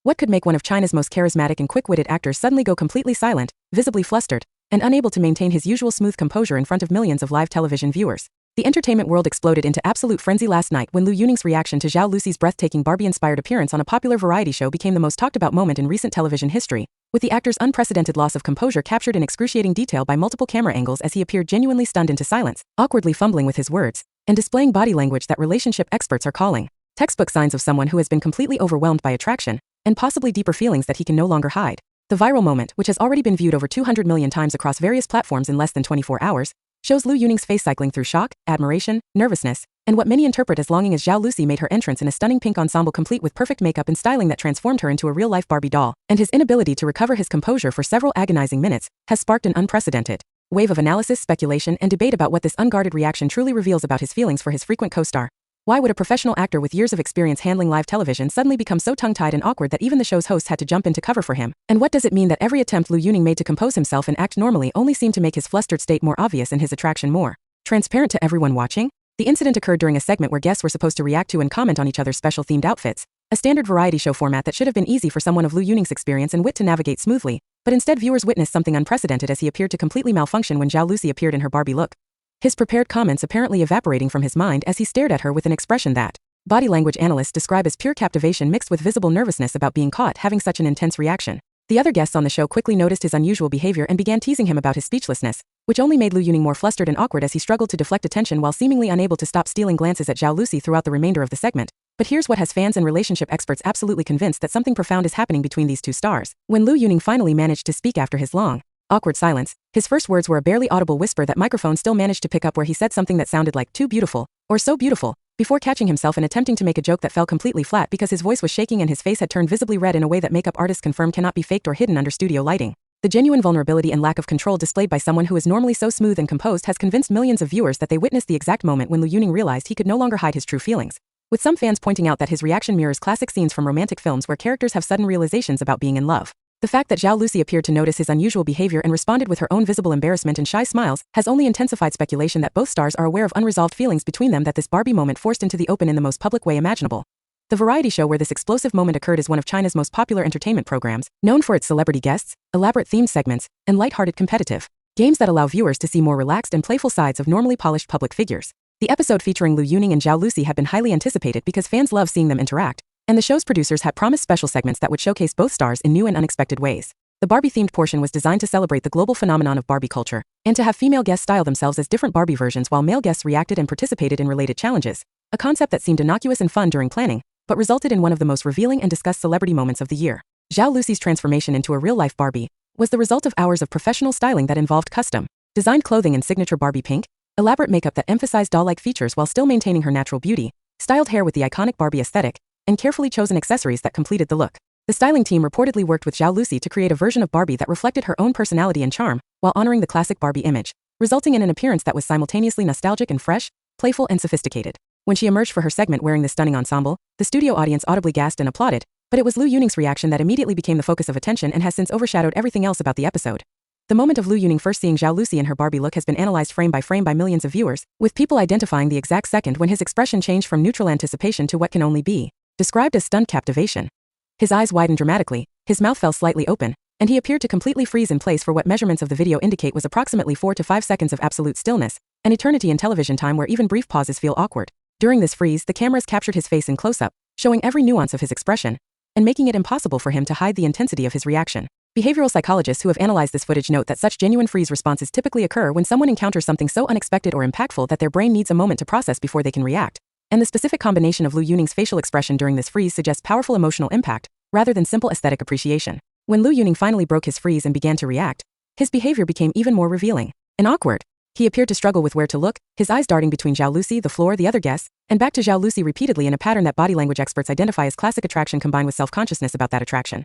What could make one of China's most charismatic and quick-witted actors suddenly go completely silent, visibly flustered, and unable to maintain his usual smooth composure in front of millions of live television viewers? The entertainment world exploded into absolute frenzy last night when Lu Yuning's reaction to Zhao Lusi's breathtaking Barbie-inspired appearance on a popular variety show became the most talked-about moment in recent television history, with the actor's unprecedented loss of composure captured in excruciating detail by multiple camera angles as he appeared genuinely stunned into silence, awkwardly fumbling with his words, and displaying body language that relationship experts are calling textbook signs of someone who has been completely overwhelmed by attraction, and possibly deeper feelings that he can no longer hide. The viral moment, which has already been viewed over 200 million times across various platforms in less than 24 hours, shows Lu Yuning's face cycling through shock, admiration, nervousness, and what many interpret as longing as Zhao Lusi made her entrance in a stunning pink ensemble complete with perfect makeup and styling that transformed her into a real-life Barbie doll, and his inability to recover his composure for several agonizing minutes has sparked an unprecedented wave of analysis, speculation, and debate about what this unguarded reaction truly reveals about his feelings for his frequent co-star. Why would a professional actor with years of experience handling live television suddenly become so tongue-tied and awkward that even the show's hosts had to jump in to cover for him? And what does it mean that every attempt Lu Yuning made to compose himself and act normally only seemed to make his flustered state more obvious and his attraction more transparent to everyone watching? The incident occurred during a segment where guests were supposed to react to and comment on each other's special themed outfits, a standard variety show format that should have been easy for someone of Lu Yuning's experience and wit to navigate smoothly, but instead viewers witnessed something unprecedented as he appeared to completely malfunction when Zhao Lusi appeared in her Barbie look. His prepared comments apparently evaporating from his mind as he stared at her with an expression that body language analysts describe as pure captivation mixed with visible nervousness about being caught having such an intense reaction. The other guests on the show quickly noticed his unusual behavior and began teasing him about his speechlessness, which only made Lu Yuning more flustered and awkward as he struggled to deflect attention while seemingly unable to stop stealing glances at Zhao Lusi throughout the remainder of the segment. But here's what has fans and relationship experts absolutely convinced that something profound is happening between these two stars. When Lu Yuning finally managed to speak after his long, awkward silence, his first words were a barely audible whisper that microphone still managed to pick up, where he said something that sounded like "too beautiful" or "so beautiful," before catching himself and attempting to make a joke that fell completely flat because his voice was shaking and his face had turned visibly red in a way that makeup artists confirm cannot be faked or hidden under studio lighting. The genuine vulnerability and lack of control displayed by someone who is normally so smooth and composed has convinced millions of viewers that they witnessed the exact moment when Lu Yuning realized he could no longer hide his true feelings, with some fans pointing out that his reaction mirrors classic scenes from romantic films where characters have sudden realizations about being in love. The fact that Zhao Lusi appeared to notice his unusual behavior and responded with her own visible embarrassment and shy smiles has only intensified speculation that both stars are aware of unresolved feelings between them that this Barbie moment forced into the open in the most public way imaginable. The variety show where this explosive moment occurred is one of China's most popular entertainment programs, known for its celebrity guests, elaborate themed segments, and light-hearted competitive games that allow viewers to see more relaxed and playful sides of normally polished public figures. The episode featuring Lu Yuning and Zhao Lusi had been highly anticipated because fans love seeing them interact, and the show's producers had promised special segments that would showcase both stars in new and unexpected ways. The Barbie-themed portion was designed to celebrate the global phenomenon of Barbie culture, and to have female guests style themselves as different Barbie versions while male guests reacted and participated in related challenges, a concept that seemed innocuous and fun during planning, but resulted in one of the most revealing and discussed celebrity moments of the year. Zhao Lusi's transformation into a real-life Barbie was the result of hours of professional styling that involved custom-designed clothing in signature Barbie pink, elaborate makeup that emphasized doll-like features while still maintaining her natural beauty, styled hair with the iconic Barbie aesthetic, and carefully chosen accessories that completed the look. The styling team reportedly worked with Zhao Lusi to create a version of Barbie that reflected her own personality and charm, while honoring the classic Barbie image, resulting in an appearance that was simultaneously nostalgic and fresh, playful and sophisticated. When she emerged for her segment wearing this stunning ensemble, the studio audience audibly gasped and applauded, but it was Lu Yuning's reaction that immediately became the focus of attention and has since overshadowed everything else about the episode. The moment of Lu Yuning first seeing Zhao Lusi in her Barbie look has been analyzed frame by millions of viewers, with people identifying the exact second when his expression changed from neutral anticipation to what can only be described as stunned captivation. His eyes widened dramatically, his mouth fell slightly open, and he appeared to completely freeze in place for what measurements of the video indicate was approximately 4 to 5 seconds of absolute stillness, an eternity in television time where even brief pauses feel awkward. During this freeze, the cameras captured his face in close-up, showing every nuance of his expression, and making it impossible for him to hide the intensity of his reaction. Behavioral psychologists who have analyzed this footage note that such genuine freeze responses typically occur when someone encounters something so unexpected or impactful that their brain needs a moment to process before they can react. And the specific combination of Lu Yuning's facial expression during this freeze suggests powerful emotional impact, rather than simple aesthetic appreciation. When Lu Yuning finally broke his freeze and began to react, his behavior became even more revealing and awkward. He appeared to struggle with where to look, his eyes darting between Zhao Lusi, the floor, the other guests, and back to Zhao Lusi repeatedly in a pattern that body language experts identify as classic attraction combined with self-consciousness about that attraction.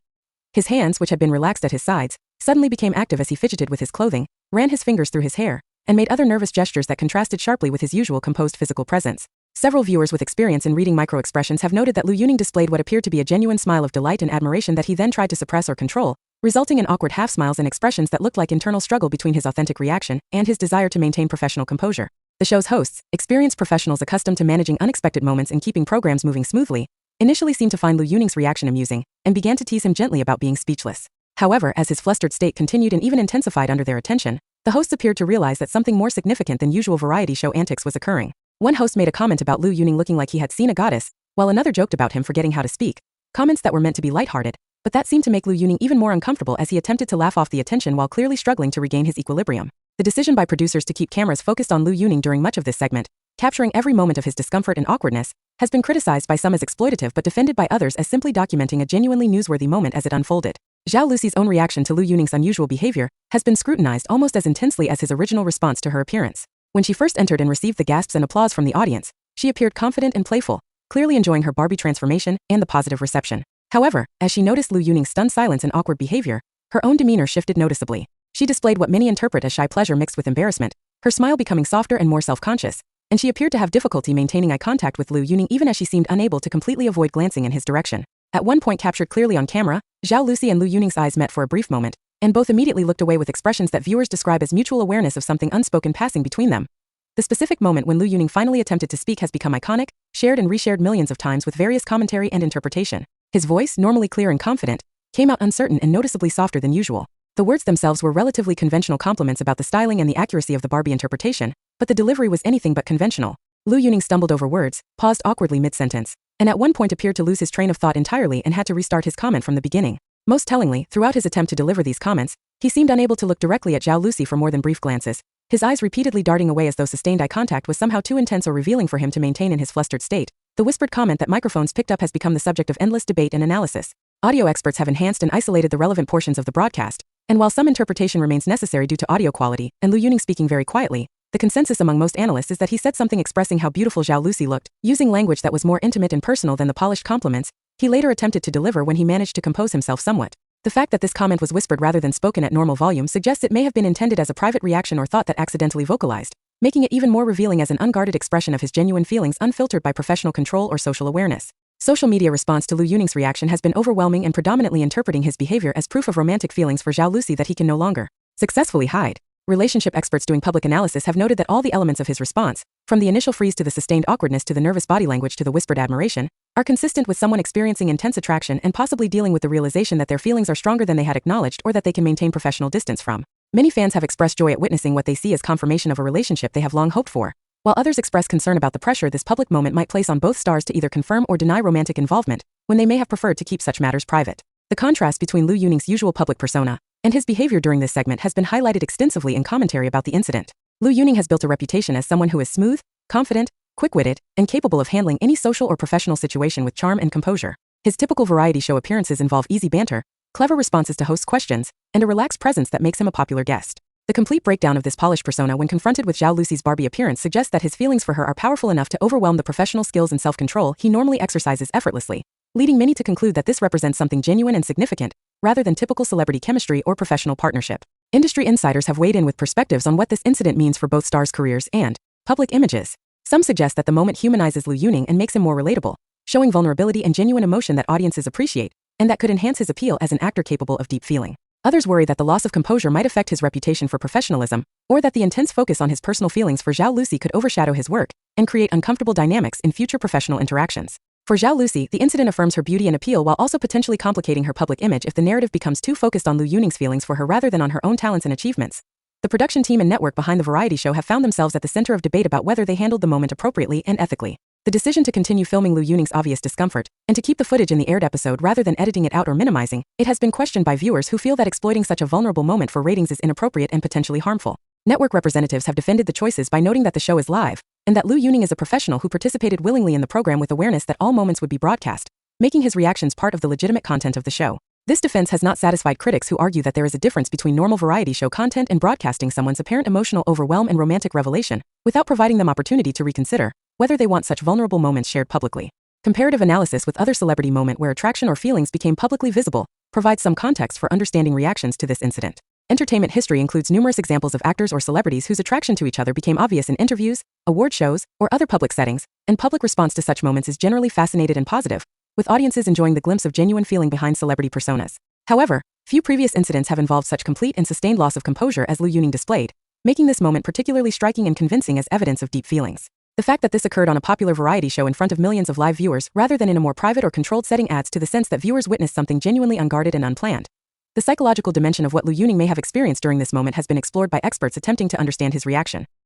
His hands, which had been relaxed at his sides, suddenly became active as he fidgeted with his clothing, ran his fingers through his hair, and made other nervous gestures that contrasted sharply with his usual composed physical presence. Several viewers with experience in reading micro-expressions have noted that Lu Yuning displayed what appeared to be a genuine smile of delight and admiration that he then tried to suppress or control, resulting in awkward half-smiles and expressions that looked like internal struggle between his authentic reaction and his desire to maintain professional composure. The show's hosts, experienced professionals accustomed to managing unexpected moments and keeping programs moving smoothly, initially seemed to find Lu Yuning's reaction amusing, and began to tease him gently about being speechless. However, as his flustered state continued and even intensified under their attention, the hosts appeared to realize that something more significant than usual variety show antics was occurring. One host made a comment about Lu Yuning looking like he had seen a goddess, while another joked about him forgetting how to speak. Comments that were meant to be lighthearted, but that seemed to make Lu Yuning even more uncomfortable as he attempted to laugh off the attention while clearly struggling to regain his equilibrium. The decision by producers to keep cameras focused on Lu Yuning during much of this segment, capturing every moment of his discomfort and awkwardness, has been criticized by some as exploitative but defended by others as simply documenting a genuinely newsworthy moment as it unfolded. Zhao Lusi's own reaction to Lu Yuning's unusual behavior has been scrutinized almost as intensely as his original response to her appearance. When she first entered and received the gasps and applause from the audience, she appeared confident and playful, clearly enjoying her Barbie transformation and the positive reception. However, as she noticed Lu Yuning's stunned silence and awkward behavior, her own demeanor shifted noticeably. She displayed what many interpret as shy pleasure mixed with embarrassment, her smile becoming softer and more self-conscious, and she appeared to have difficulty maintaining eye contact with Lu Yuning even as she seemed unable to completely avoid glancing in his direction. At one point captured clearly on camera, Zhao Lusi and Lu Yuning's eyes met for a brief moment, and both immediately looked away with expressions that viewers describe as mutual awareness of something unspoken passing between them. The specific moment when Lu Yuning finally attempted to speak has become iconic, shared and reshared millions of times with various commentary and interpretation. His voice, normally clear and confident, came out uncertain and noticeably softer than usual. The words themselves were relatively conventional compliments about the styling and the accuracy of the Barbie interpretation, but the delivery was anything but conventional. Lu Yuning stumbled over words, paused awkwardly mid-sentence, and at one point appeared to lose his train of thought entirely and had to restart his comment from the beginning. Most tellingly, throughout his attempt to deliver these comments, he seemed unable to look directly at Zhao Lusi for more than brief glances, his eyes repeatedly darting away as though sustained eye contact was somehow too intense or revealing for him to maintain in his flustered state. The whispered comment that microphones picked up has become the subject of endless debate and analysis. Audio experts have enhanced and isolated the relevant portions of the broadcast, and while some interpretation remains necessary due to audio quality, and Lu Yuning speaking very quietly, the consensus among most analysts is that he said something expressing how beautiful Zhao Lusi looked, using language that was more intimate and personal than the polished compliments he later attempted to deliver when he managed to compose himself somewhat. The fact that this comment was whispered rather than spoken at normal volume suggests it may have been intended as a private reaction or thought that accidentally vocalized, making it even more revealing as an unguarded expression of his genuine feelings unfiltered by professional control or social awareness. Social media response to Lu Yuning's reaction has been overwhelming and predominantly interpreting his behavior as proof of romantic feelings for Zhao Lusi that he can no longer successfully hide. Relationship experts doing public analysis have noted that all the elements of his response, from the initial freeze to the sustained awkwardness to the nervous body language to the whispered admiration, are consistent with someone experiencing intense attraction and possibly dealing with the realization that their feelings are stronger than they had acknowledged or that they can maintain professional distance from. Many fans have expressed joy at witnessing what they see as confirmation of a relationship they have long hoped for, while others express concern about the pressure this public moment might place on both stars to either confirm or deny romantic involvement, when they may have preferred to keep such matters private. The contrast between Lu Yuning's usual public persona and his behavior during this segment has been highlighted extensively in commentary about the incident. Lu Yuning has built a reputation as someone who is smooth, confident, quick-witted, and capable of handling any social or professional situation with charm and composure. His typical variety show appearances involve easy banter, clever responses to hosts' questions, and a relaxed presence that makes him a popular guest. The complete breakdown of this polished persona when confronted with Zhao Lusi's Barbie appearance suggests that his feelings for her are powerful enough to overwhelm the professional skills and self-control he normally exercises effortlessly, leading many to conclude that this represents something genuine and significant, rather than typical celebrity chemistry or professional partnership. Industry insiders have weighed in with perspectives on what this incident means for both stars' careers and public images. Some suggest that the moment humanizes Lu Yuning and makes him more relatable, showing vulnerability and genuine emotion that audiences appreciate, and that could enhance his appeal as an actor capable of deep feeling. Others worry that the loss of composure might affect his reputation for professionalism, or that the intense focus on his personal feelings for Zhao Lusi could overshadow his work and create uncomfortable dynamics in future professional interactions. For Zhao Lusi, the incident affirms her beauty and appeal while also potentially complicating her public image if the narrative becomes too focused on Lu Yuning's feelings for her rather than on her own talents and achievements. The production team and network behind the variety show have found themselves at the center of debate about whether they handled the moment appropriately and ethically. The decision to continue filming Lu Yuning's obvious discomfort, and to keep the footage in the aired episode rather than editing it out or minimizing it has been questioned by viewers who feel that exploiting such a vulnerable moment for ratings is inappropriate and potentially harmful. Network representatives have defended the choices by noting that the show is live, and that Lu Yuning is a professional who participated willingly in the program with awareness that all moments would be broadcast, making his reactions part of the legitimate content of the show. This defense has not satisfied critics who argue that there is a difference between normal variety show content and broadcasting someone's apparent emotional overwhelm and romantic revelation, without providing them opportunity to reconsider whether they want such vulnerable moments shared publicly. Comparative analysis with other celebrity moment where attraction or feelings became publicly visible provides some context for understanding reactions to this incident. Entertainment history includes numerous examples of actors or celebrities whose attraction to each other became obvious in interviews, award shows, or other public settings, and public response to such moments is generally fascinated and positive, with audiences enjoying the glimpse of genuine feeling behind celebrity personas. However, few previous incidents have involved such complete and sustained loss of composure as Lu Yuning displayed, making this moment particularly striking and convincing as evidence of deep feelings. The fact that this occurred on a popular variety show in front of millions of live viewers rather than in a more private or controlled setting adds to the sense that viewers witnessed something genuinely unguarded and unplanned. The psychological dimension of what Liu Yuning may have experienced during this moment has been explored by experts attempting to understand his reaction.